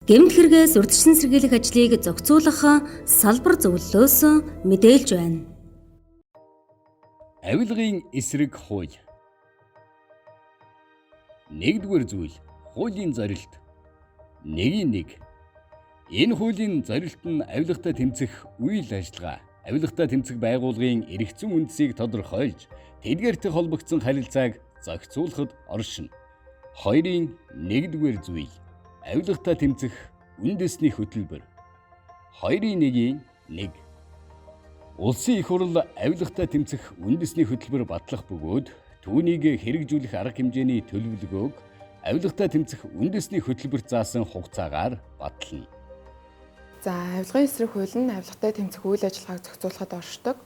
Гэмт хэрэгээс урьдчилан сэргийлэх ажлыг зохицуулах салбар зөвлөлөөс мэдээлж байна. Авилгын эсрэг хууль. Нэгдүгээр зүйл, хуулийн зорилт. 1.1. Энэ хуулийн зорилт нь авилгатай тэмцэх үйл ажиллагаа, авилгатай тэмцэх байгууллагын эрх зүйн үндсийг тодорхойлж, тэдгээртэй холбогдсон харилцааг зохицуулахад оршино. 2-ын 1-р зүйл, авилгатай тэмцэх үндэсний хөтөлбөр. 2-ын 1. Улсын их хурл авилгатай тэмцэх үндэсний хөтөлбөр батлах бөгөөд түүнийг хэрэгжүүлэх арга хэмжээний төлөвлөгөөг авилгатай тэмцэх үндэсний хөтөлбөрт заасан хугацаагаар батлана. За, авилгын эсрэг хууль нь авилгатай тэмцэх үйл ажиллагааг зохицуулахад оршдог.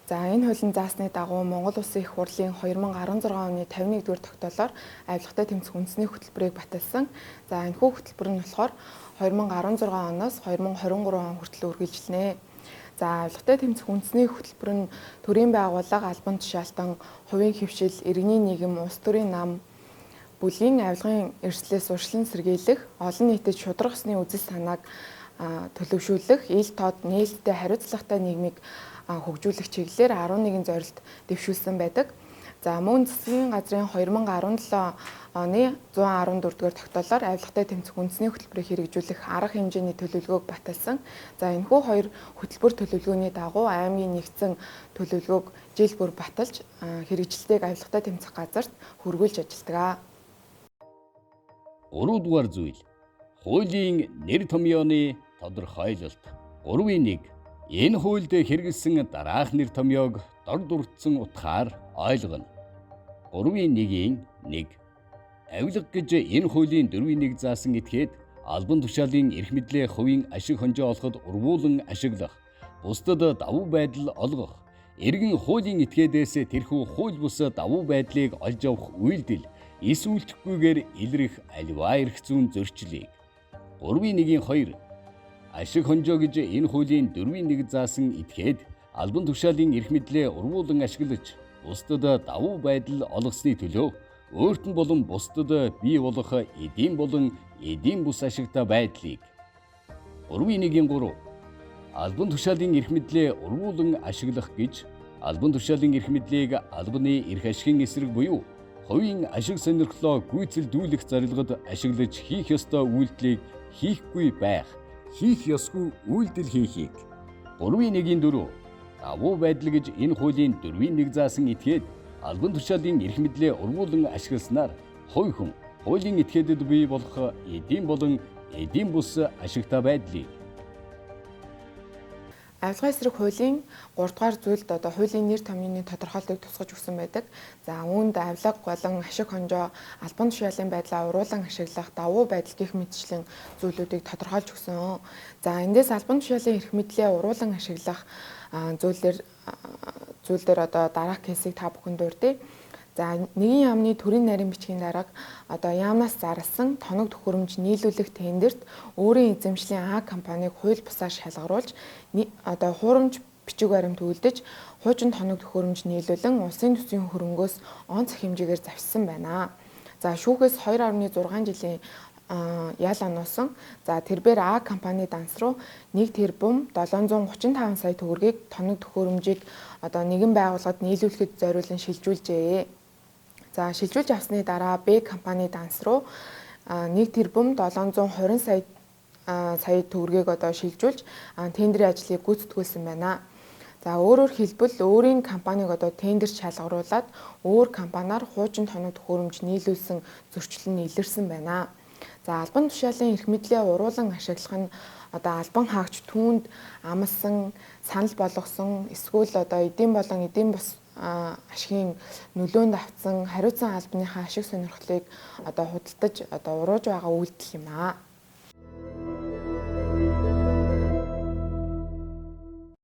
За, энэ хуулийн заасны дагуу Монгол Улсын их хурлын 2016 оны 51-р тогтоолоор авилгатай тэмцэх үндэсний хөтөлбөрийг баталсан. За, энэхүү хөтөлбөр нь болохоор 2016 оноос 2023 он хүртэл үргэлжилнэ. За, авилгатай тэмцэх үндэсний хөтөлбөр нь төрийн байгууллага, албан тушаалтан, хувийн хэвшил, иргэний нийгэм, улс төрийн нам, бүлгийн авилгын эрсдлээс урьдчилан сэргийлэх, олон нийтэд шударга ёсны үзэл санааг төлөвшүүлэх, ил тод нээлттэй хариуцлагатай нийгмийг хөгжүүлэх чиглэлээр 11 зорилт дэвшүүлсэн байдаг. За, мөн засгийн газрын 2017 оны 114-р тогтоолоор авилгатай тэмцэх үндэсний хөтөлбөрийг хэрэгжүүлэх арга хэмжээний төлөвлөгөөг баталсан. За, энэхүү хоёр хөтөлбөр төлөвлөгөөний дагуу аймгийн нэгдсэн төлөвлөгөөг жил бүр баталж хэрэгжилтэйг авилгатай тэмцэх газарт хөргүүлж ажилладаг. 3-р зүйл, хуулийн нэр томьёоны тодорхойлолт. 3.1. Энэ хуульд хэрэгэлсэн дараах нэр томьёог дор дурдсан утгаар ойлгоно. 3.1. Авилга гэж энэ хуулийн 4.1 заасан этгээд албан тушаалын эрх мэдлээ хувийн ашиг хонжоо олоход урвуулан ашиглах, бусдад давуу байдал олгох, эргэн хуулийн этгээдээс тэрхүү хууль бус давуу байдлыг олж авах үйлдэл эсүүлдэхгүйгээр илрэх аливаа эрх зүйн зөрчлийг. 3.1.2. Ашиг хонжоо гэж энэ хуулийн 4.1 заасан этгээд албан тушаалын эрх мэдлээ урвуулан ашиглаж, бусдад давуу байдал олгосны төлөө өөрт нь болон бусдад бий болох эдийн болон эдийн бус ашигтай байдлыг. 3.1.3. Албан тушаалын эрх мэдлээ урвуулан ашиглах гэж албан тушаалын эрх мэдлийг албаны эрх ашигын эсрэг буюу хувийн ашиг сонирхлоо гүйцэлдүүлэх зорилгод ашиглаж хийх ёстой үйлдэлийг хийхгүй байх, хийх ёсгүй үйлдэл хийхийг. 3.1.4. Давуу байдал гэж энэ хуулийн 4.1 заасан этгээд албан тушаалын эрх мэдлээ урвуулан ашигласнаар хувь хүн хуулийн этгээдэд бий болох эдийн болон эдийн бус ашигтай байдлыг. Авилгын эсрэг хуулийн 3-р зүйлд хуулийн нэр томьёоны тодорхойлолтыг тусгаж өгсөн байдаг. За, үүнд авилга болон ашиг хонжоо, албан тушаалын байдлаа уруулан ашиглах, давуу байдал гэх мэтчлэн зүйлүүдийг тодорхойлж өгсөн. За, эндээс албан тушаалын эрх мэдлээ уруулан ашиглах зүйлдер дараах кейсийг та бүхэнд дурдъя. За, нэгэн яамны төрийн нарийн бичгийн дарга яамнаас зарласан тоног төхөөрөмж нийлүүлэх тендерт өөрийн эзэмшлийн А компаниг хууль бусаар шалгаруулж хуурамч бичиг баримт үлдэж хуучин тоног төхөөрөмж нийлүүлэн улсын төсвийн хөрөнгөөс онц хэмжээгээр завссан байна. За, шүүхээс 2.6 жилийн ял оноосон. За, тэрээр А компани данс руу 1 тэрбум 735 сая төгрөгийг тоног төхөөрөмжийг нэгэн байгууллагад нийлүүлэхэд зориулан шилжүүлжээ. За, шилжүүлж авсны дараа Б компани данс руу 1 тэрбум 720 сая төгрөгийг шилжүүлж тендерийн ажлыг гүйцэтгүүлсэн байна. За, өөрөөр хэлбэл өөрийн компанийг тендерт шалгаруулад өөр компаниар хуучин тоног төхөөрөмж нийлүүлсэн зөрчил нь илэрсэн байна. За, албан тушаалын эрх мэдлээ уруулан ашиглах нь албан хаагч түүнд амласан, санал болгосон, эсвэл эдийн болон эдийн бус ашигын нөлөөнд автсан хариуцсан албаныхаа ашиг сонирхлыг худалдаж уруужж байгаа үйлдэл юм аа.